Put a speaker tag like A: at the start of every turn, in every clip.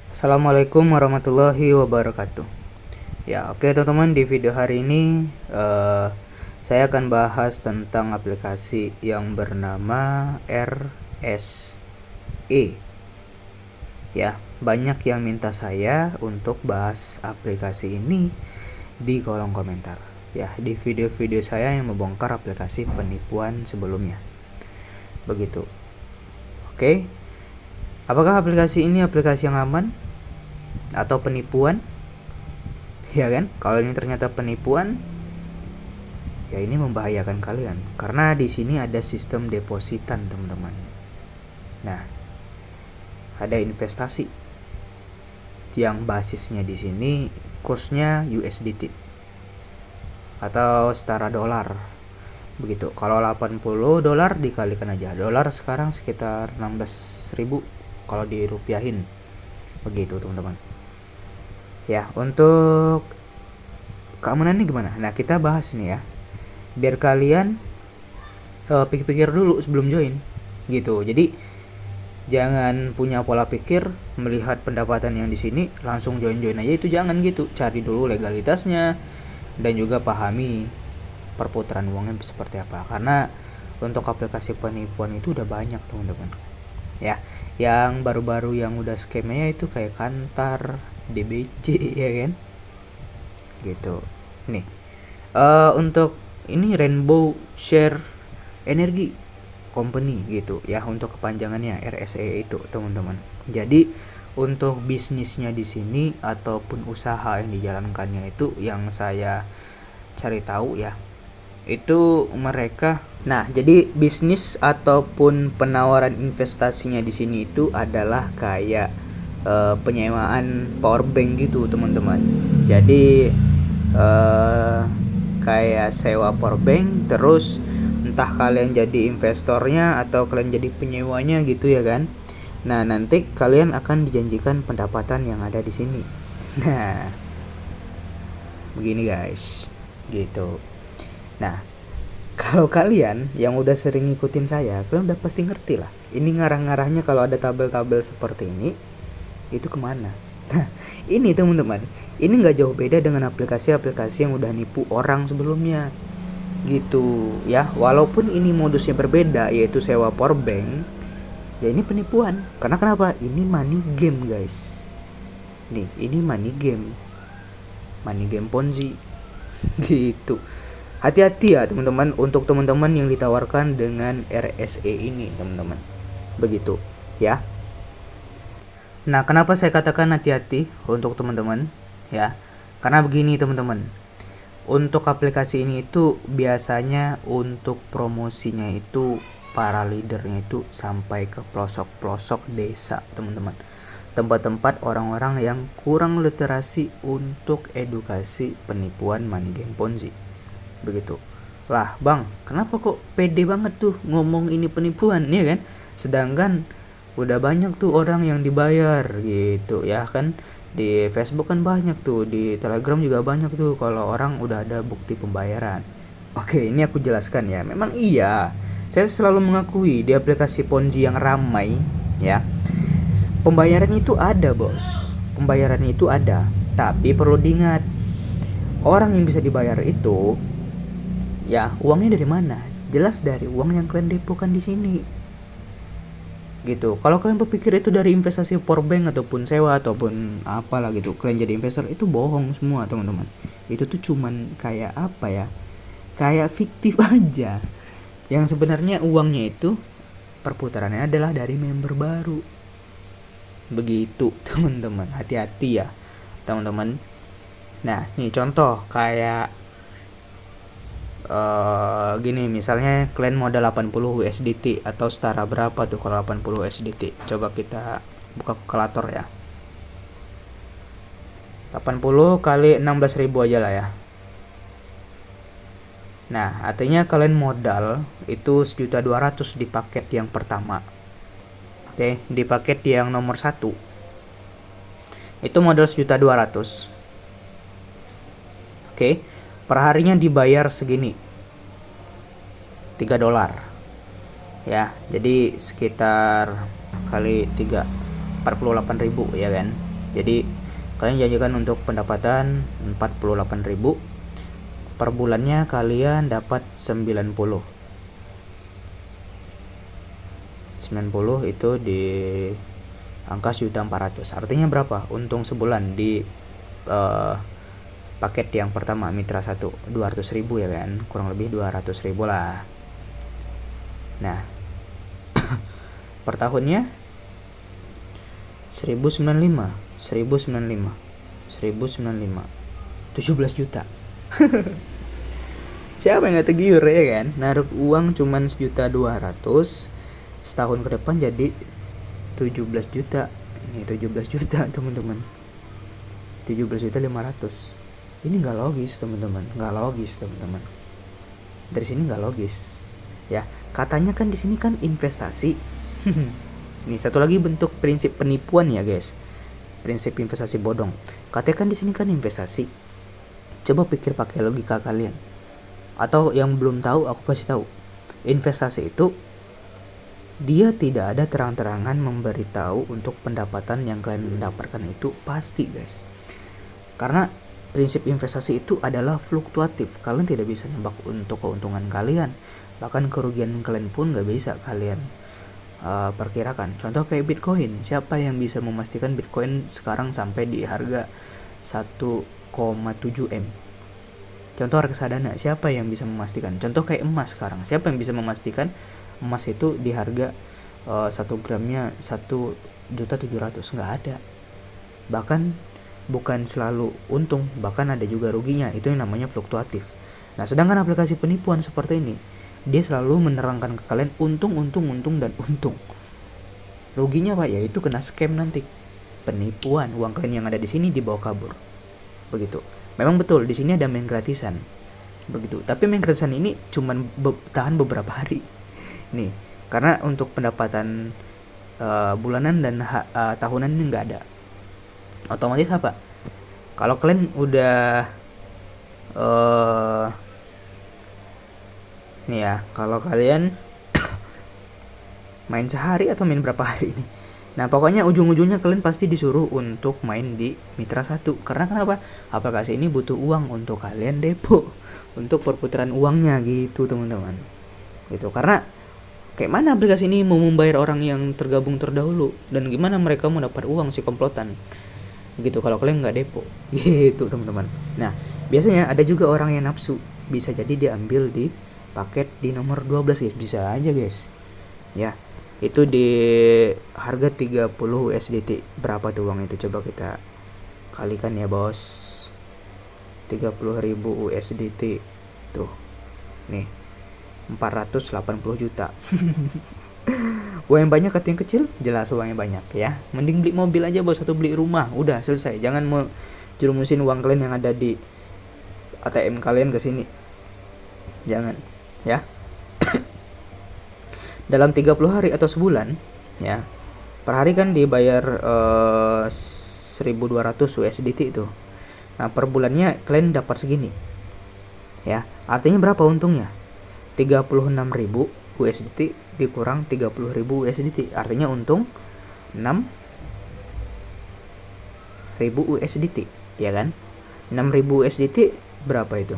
A: Assalamualaikum warahmatullahi wabarakatuh. Ya, oke teman-teman, di video hari ini saya akan bahas tentang aplikasi yang bernama RSE. Ya, banyak yang minta saya untuk bahas aplikasi ini di kolom komentar. Ya, di video-video saya yang membongkar aplikasi penipuan sebelumnya. Begitu. Oke. Apakah aplikasi ini aplikasi yang aman atau penipuan? Ya kan? Kalau ini ternyata penipuan, ya ini membahayakan kalian karena di sini ada sistem depositan, teman-teman. Nah, ada investasi yang basisnya di sini kursnya USDT atau setara dolar. Begitu. Kalau 80 dolar dikalikan aja. Dolar sekarang sekitar 16.000 kalau dirupiahin. Begitu, teman-teman. Ya, untuk keamanannya gimana? Nah, kita bahas nih ya. Biar kalian pikir-pikir dulu sebelum join. Gitu. Jadi jangan punya pola pikir melihat pendapatan yang di sini langsung join-join aja, itu jangan gitu. Cari dulu legalitasnya dan juga pahami perputaran uangnya seperti apa. Karena untuk aplikasi penipuan itu udah banyak, teman-teman. Ya, yang baru-baru yang udah skemnya itu kayak Kantar, DBC, ya kan? Gitu. Nih, untuk ini Rainbow Share Energy Company gitu ya, untuk kepanjangannya RSE itu, teman-teman. Jadi untuk bisnisnya di sini ataupun usaha yang dijalankannya itu yang saya cari tahu ya, itu mereka. Nah, jadi bisnis ataupun penawaran investasinya di sini itu adalah kayak penyewaan power bank gitu, teman-teman. Jadi kayak sewa power bank, terus entah kalian jadi investornya atau kalian jadi penyewanya gitu ya kan. Nah, nanti kalian akan dijanjikan pendapatan yang ada di sini. Nah, begini guys, gitu. Nah, kalau kalian yang udah sering ngikutin saya, kalian udah pasti ngerti lah. Ini ngarah-ngarahnya kalau ada tabel-tabel seperti ini, itu kemana? Nah, ini teman-teman, ini nggak jauh beda dengan aplikasi-aplikasi yang udah nipu orang sebelumnya. Gitu ya, walaupun ini modusnya berbeda, yaitu sewa power bank, ya ini penipuan. Karena kenapa? Ini money game guys. Nih, ini money game Ponzi. Gitu. Hati-hati ya teman-teman untuk teman-teman yang ditawarkan dengan RSE ini, teman-teman. Begitu ya. Nah, kenapa saya katakan hati-hati untuk teman-teman ya? Karena begini, teman-teman. Untuk aplikasi ini itu biasanya untuk promosinya itu para leadernya itu sampai ke pelosok-pelosok desa, teman-teman. Tempat-tempat orang-orang yang kurang literasi untuk edukasi penipuan money game Ponzi. Begitu. Lah, Bang, kenapa kok pede banget tuh ngomong ini penipuan, ya kan? Sedangkan udah banyak tuh orang yang dibayar gitu ya kan. Di Facebook kan banyak tuh, di Telegram juga banyak tuh kalau orang udah ada bukti pembayaran. Oke, ini aku jelaskan ya. Memang iya, saya selalu mengakui di aplikasi Ponzi yang ramai ya, pembayaran itu ada, bos. Pembayaran itu ada. Tapi perlu diingat, orang yang bisa dibayar itu ya uangnya dari mana? Jelas dari uang yang kalian depokan di sini. Gitu. Kalau kalian berpikir itu dari investasi power bank ataupun sewa ataupun apalah gitu, kalian jadi investor, itu bohong semua, teman-teman. Itu tuh cuman kayak apa ya? Kayak fiktif aja. Yang sebenarnya uangnya itu perputarannya adalah dari member baru. Begitu, teman-teman. Hati-hati ya, teman-teman. Nah, nih contoh kayak gini, misalnya kalian modal 80 USDT atau setara berapa tuh kalau 80 USDT? Coba kita buka kalkulator ya. 80 kali 16.000 aja lah ya. Nah, artinya kalian modal itu 1.200.000 di paket yang pertama. Oke, di paket yang nomor 1 itu modal 1.200.000. Oke, perharinya dibayar segini, 3 dolar ya, jadi sekitar kali 3, 48.000 ya kan. Jadi kalian janjikan untuk pendapatan 48.000, per bulannya kalian dapat 90 itu di angka 1.400.000. Artinya berapa untung sebulan di paket yang pertama Mitra 1? 200.000 ya kan, kurang lebih 200.000 lah. Nah per tahunnya 1095 17 juta. Siapa yang gak tergiur ya kan, naruh uang cuman 1.200.000, setahun ke depan jadi 17 juta. Ini 17 juta teman-teman, 17.500.000. Ini nggak logis teman-teman, dari sini nggak logis ya. Katanya kan di sini kan investasi. Ini satu lagi bentuk prinsip penipuan ya guys, prinsip investasi bodong. Katanya kan di sini kan investasi. Coba pikir pakai logika kalian. Atau yang belum tahu aku kasih tahu. Investasi itu dia tidak ada terang-terangan memberitahu untuk pendapatan yang kalian mendapatkan itu pasti guys. Karena prinsip investasi itu adalah fluktuatif. Kalian tidak bisa nebak untuk keuntungan kalian. Bahkan kerugian kalian pun gak bisa kalian perkirakan. Contoh kayak Bitcoin. Siapa yang bisa memastikan Bitcoin sekarang sampai di harga 1,7 M? Contoh reksadana, siapa yang bisa memastikan? Contoh kayak emas sekarang, siapa yang bisa memastikan emas itu di harga 1 gramnya 1.700.000? Nggak ada. Bahkan bukan selalu untung, bahkan ada juga ruginya. Itu yang namanya fluktuatif. Nah sedangkan aplikasi penipuan seperti ini, dia selalu menerangkan ke kalian untung, dan untung. Ruginya apa? Yaitu kena scam nanti, penipuan. Uang kalian yang ada di sini dibawa kabur. Begitu. Memang betul di sini ada main gratisan, begitu. Tapi main gratisan ini cuman tahan beberapa hari, nih. Karena untuk pendapatan bulanan dan tahunan ini nggak ada. Otomatis apa? Kalau kalian udah nih ya, kalau kalian main sehari atau main berapa hari nih? Nah pokoknya ujung-ujungnya kalian pasti disuruh untuk main di Mitra 1. Karena kenapa? Aplikasi ini butuh uang untuk kalian depo, untuk perputaran uangnya gitu teman-teman. Gitu. Karena kayak mana aplikasi ini mau membayar orang yang tergabung terdahulu, dan gimana mereka mau dapat uang si komplotan gitu kalau kalian nggak depo gitu teman-teman. Nah biasanya ada juga orang yang nafsu, bisa jadi diambil di paket di nomor 12 guys, bisa aja guys ya. Itu di harga 30 USDT. Berapa tuh uang itu? Coba kita kalikan ya bos. 30.000 USDT tuh nih 480 juta. Uang yang banyak atau yang kecil? Jelas uangnya banyak ya. Mending beli mobil aja bos, atau beli rumah, udah selesai. Jangan mau jerumusin uang kalian yang ada di ATM kalian ke sini, jangan ya. Dalam 30 hari atau sebulan ya, per hari kan dibayar 1.200 USDT itu. Nah per bulannya kalian dapat segini ya. Artinya berapa untungnya? 36.000 USDT dikurang 30.000 USDT, artinya untung 6.000 USDT ya kan. 6.000 USDT berapa itu?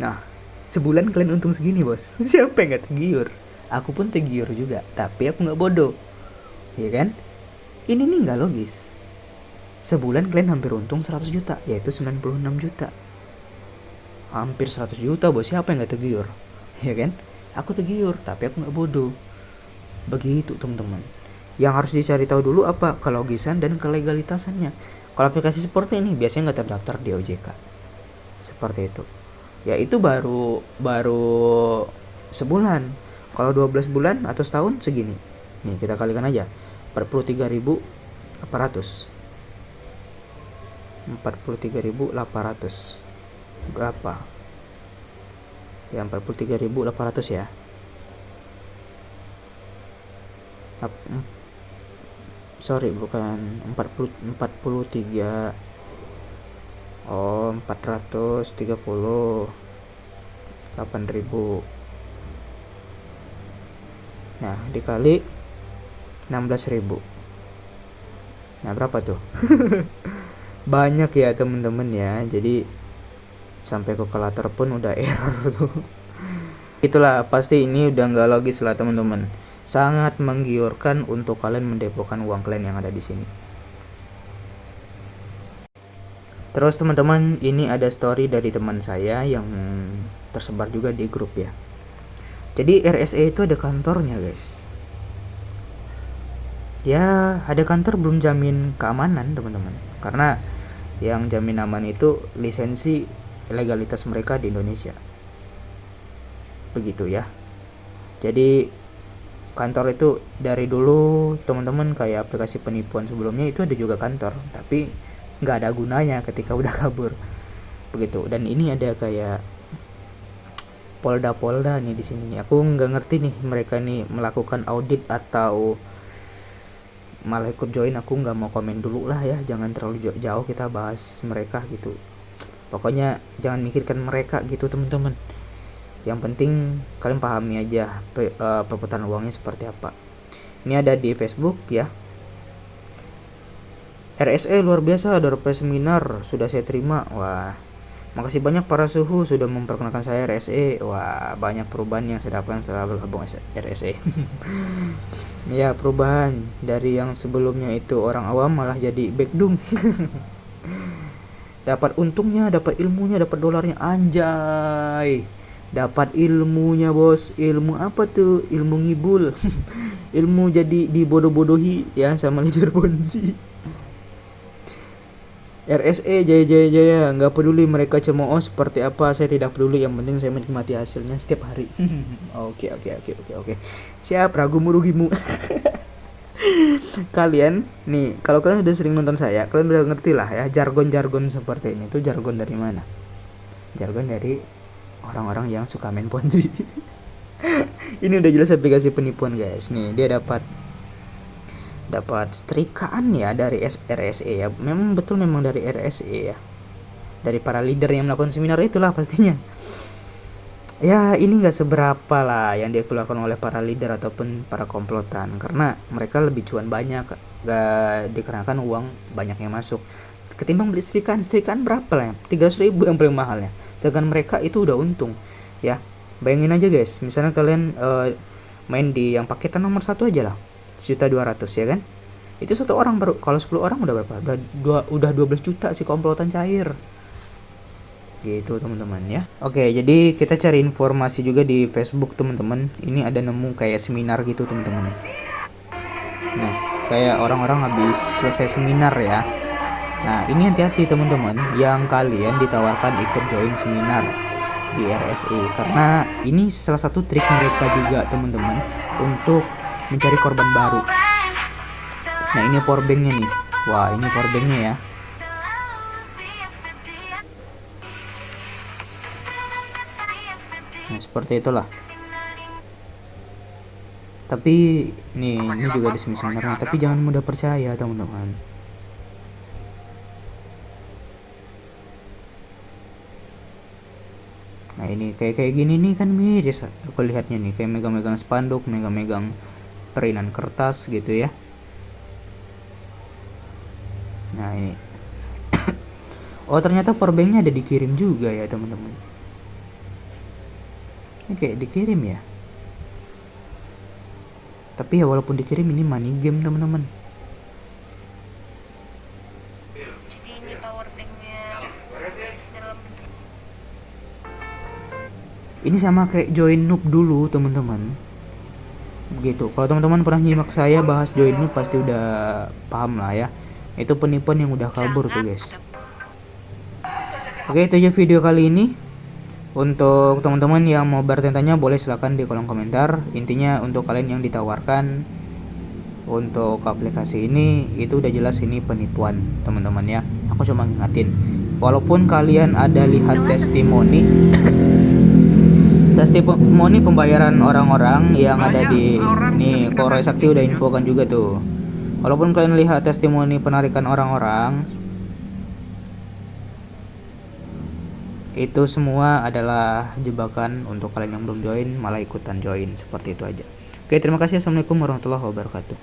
A: Nah sebulan kalian untung segini bos. Siapa yang gak tergiur? Aku pun tergiur juga, tapi aku gak bodoh ya kan. Ini nih gak logis. Sebulan kalian hampir untung 100 juta, yaitu 96 juta. Hampir 100 juta bos, siapa yang gak tergiur ya kan. Aku tergiur, tapi aku gak bodoh. Begitu teman-teman. Yang harus dicari tahu dulu apa kelogisan dan kelegalitasannya. Kalau aplikasi seperti ini biasanya gak terdaftar di OJK, seperti itu ya. Itu baru sebulan. Kalau 12 bulan atau setahun segini. Nih kita kalikan aja 43.800 berapa ya? 43.800 ya. Sorry bukan 43. Oh 438.000. Nah dikali 16.000 Nah, berapa tuh? Banyak ya temen-temen ya. Jadi sampai kalkulator pun udah error tuh. Itulah, pasti ini udah nggak logis lah teman-teman. Sangat menggiurkan untuk kalian mendepokan uang kalian yang ada di sini. Terus teman-teman, ini ada story dari teman saya yang tersebar juga di grup ya. Jadi RSE itu ada kantornya guys. Ya, ada kantor belum jamin keamanan teman-teman. Karena yang jamin aman itu lisensi legalitas mereka di Indonesia. Begitu ya. Jadi kantor itu dari dulu teman-teman, kayak aplikasi penipuan sebelumnya itu ada juga kantor, tapi nggak ada gunanya ketika udah kabur begitu. Dan ini ada kayak polda nih di sini nih. Aku nggak ngerti nih mereka nih melakukan audit atau malah ikut join. Aku nggak mau komen dulu lah ya, jangan terlalu jauh kita bahas mereka gitu. Pokoknya jangan mikirkan mereka gitu teman-teman. Yang penting kalian pahami aja perputaran uangnya seperti apa. Ini ada di Facebook ya. RSE luar biasa, door prize seminar sudah saya terima. Wah, makasih banyak para suhu sudah memperkenalkan saya RSE. Wah, banyak perubahan yang saya dapatkan setelah bergabung RSE. Ya, perubahan dari yang sebelumnya itu orang awam malah jadi backdung. Dapat untungnya, dapat ilmunya, dapat dolarnya, anjay. Dapat ilmunya bos. Ilmu apa tuh? Ilmu ngibul. Ilmu jadi dibodoh-bodohi ya sama leader Ponzi. RSE jaya, nggak peduli mereka cemooh seperti apa, saya tidak peduli, yang penting saya menikmati hasilnya setiap hari. Oke. Siap, ragumu rugimu. Kalian nih, kalau kalian udah sering nonton saya, kalian udah ngerti lah ya jargon-jargon seperti ini. Itu jargon dari mana? Jargon dari orang-orang yang suka main Ponzi. Ini udah jelas aplikasi penipuan guys. Nih, dia dapat setrikaan ya dari RSE ya. Memang betul, memang dari RSE ya. Dari para leader yang melakukan seminar itulah pastinya. Ya, ini nggak seberapa lah yang dikeluarkan oleh para leader ataupun para komplotan, karena mereka lebih cuan banyak, gak dikarenakan uang banyak yang masuk. Ketimbang beli setrikaan berapa lah ya? 300.000 yang paling mahalnya. Sedangkan mereka itu udah untung ya. Bayangin aja guys, misalnya kalian main di yang paketan nomor 1 aja lah, 1.200.000 ya kan. Itu satu orang baru, kalau 10 orang udah berapa? Udah 12 juta sih komplotan cair. Gitu teman-teman ya. Oke, jadi kita cari informasi juga di Facebook teman-teman. Ini ada nemu kayak seminar gitu teman-teman. Nah, kayak orang-orang habis selesai seminar ya. Nah, ini hati-hati teman-teman yang kalian ditawarkan ikut join seminar di RSE, karena ini salah satu trik mereka juga teman-teman untuk mencari korban baru. Nah, ini powerbanknya nih. Wah, ini powerbanknya ya. Nah, seperti itulah. Tapi nih, ini juga ada seminarnya, tapi jangan mudah percaya teman-teman. Nah, ini kayak gini nih kan miris aku lihatnya nih, kayak megang-megang spanduk, megang-megang perinan kertas gitu ya. Nah, ini. Oh, ternyata powerbanknya ada dikirim juga ya teman-teman. Ini kayak dikirim ya. Tapi ya walaupun dikirim, ini money game teman-teman.
B: Jadi ini powerbanknya dalam bentuk.
A: Ini sama kayak join noob dulu teman-teman. Begitu. Kalau teman-teman pernah nyimak saya bahas join noob pasti udah paham lah ya. Itu penipuan yang udah kabur tuh guys. Oke, itu aja video kali ini. Untuk teman-teman yang mau bertanya boleh silahkan di kolom komentar. Intinya untuk kalian yang ditawarkan untuk aplikasi ini, itu udah jelas ini penipuan teman-teman ya. Aku cuma ngingatin, walaupun kalian ada lihat testimoni testimoni pembayaran orang-orang yang ada di nih, Roy Sakti udah infokan juga tuh. Walaupun kalian lihat testimoni penarikan orang-orang, itu semua adalah jebakan untuk kalian yang belum join malah ikutan join, seperti itu aja. Oke, terima kasih. Assalamualaikum warahmatullahi wabarakatuh.